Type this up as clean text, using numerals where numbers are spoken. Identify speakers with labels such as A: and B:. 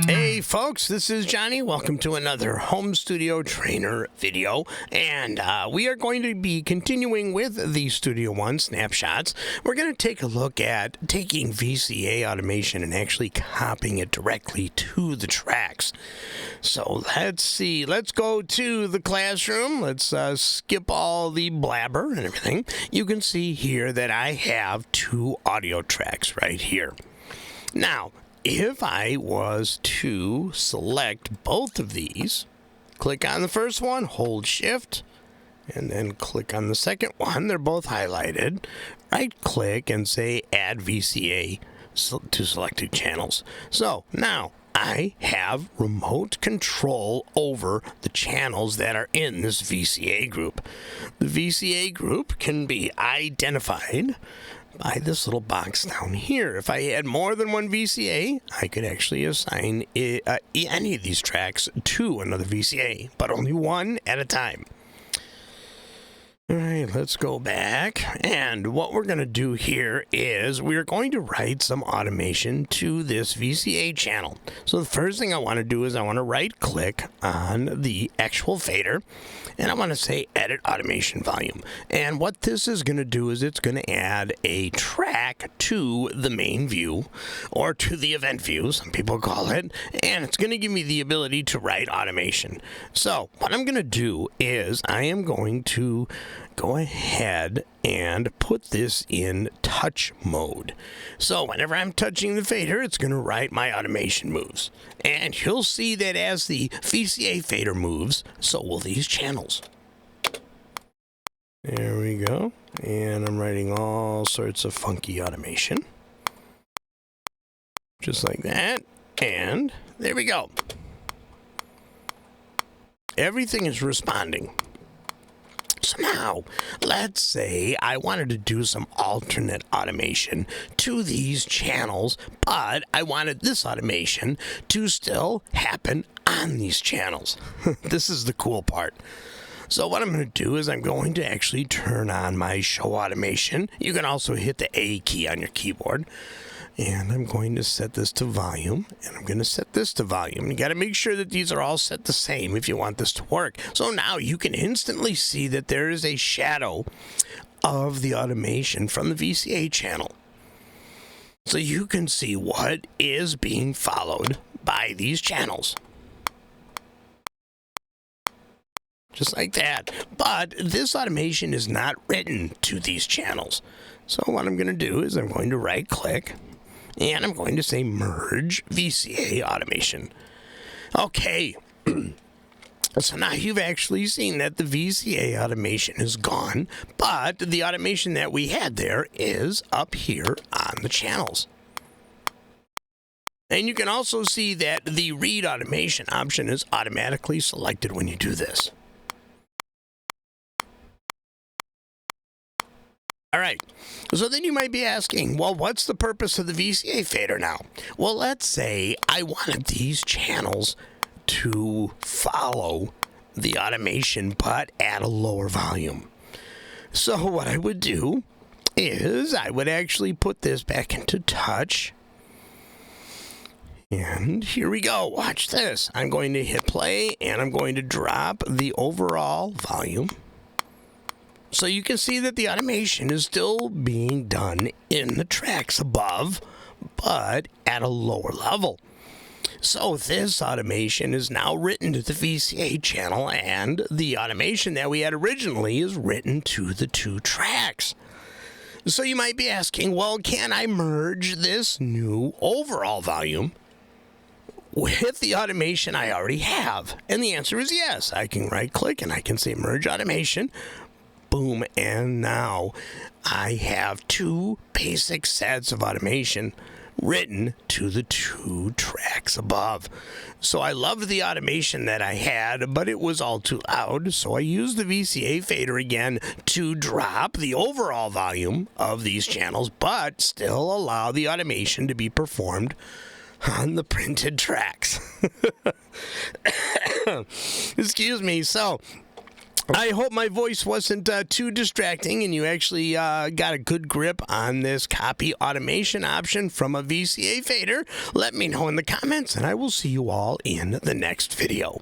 A: Hey folks, this is Johnny. Welcome to another Home Studio Trainer video, and we are going to be continuing with the Studio One Snapshots. We're going to take a look at taking VCA automation and actually copying it directly to the tracks. So let's see. Let's go to the classroom. Let's skip all the blabber and everything. You can see here that I have two audio tracks right here. Now, if I was to select both of these, click on the first one, hold Shift, and then click on the second one. They're both highlighted. Right-click and say Add VCA to selected channels. So now I have remote control over the channels that are in this VCA group. The VCA group can be identified by this little box down here. If I had more than one VCA, I could actually assign any of these tracks to another VCA, but only one at a time. All right, let's go back. And what we're going to do here is we're going to write some automation to this VCA channel. So the first thing I want to do is I want to right-click on the actual fader, and I want to say Edit Automation Volume. And what this is going to do is it's going to add a track to the main view, or to the event view, some people call it, and it's going to give me the ability to write automation. So what I'm going to do is I am going to go ahead and put this in touch mode. So whenever I'm touching the fader, it's going to write my automation moves. And you'll see that as the VCA fader moves, so will these channels. There we go. And I'm writing all sorts of funky automation. Just like that. And there we go. Everything is responding. So now, let's say I wanted to do some alternate automation to these channels, but I wanted this automation to still happen on these channels. This is the cool part. So what I'm going to do is I'm going to actually turn on my show automation. You can also hit the A key on your keyboard. And I'm going to set this to volume, and I'm going to set this to volume. You got to make sure that these are all set the same if you want this to work. So now you can instantly see that there is a shadow of the automation from the VCA channel. So you can see what is being followed by these channels. Just like that. But this automation is not written to these channels. So what I'm going to do is I'm going to right-click, and I'm going to say Merge VCA Automation. Okay, so now you've actually seen that the VCA automation is gone, but the automation that we had there is up here on the channels. And you can also see that the Read Automation option is automatically selected when you do this. All right, so then you might be asking, well, what's the purpose of the VCA fader now? Well, let's say I wanted these channels to follow the automation, but at a lower volume. So what I would do is I would actually put this back into touch. And here we go. Watch this. I'm going to hit play, and I'm going to drop the overall volume. So you can see that the automation is still being done in the tracks above, but at a lower level. So this automation is now written to the VCA channel, and the automation that we had originally is written to the two tracks. So you might be asking, well, can I merge this new overall volume with the automation I already have? And the answer is yes. I can right-click and I can say Merge Automation. Boom, and now I have two basic sets of automation written to the two tracks above. So I loved the automation that I had, but it was all too loud, so I used the VCA fader again to drop the overall volume of these channels, but still allow the automation to be performed on the printed tracks. Excuse me. So I hope my voice wasn't too distracting and you actually got a good grip on this copy automation option from a VCA fader. Let me know in the comments, and I will see you all in the next video.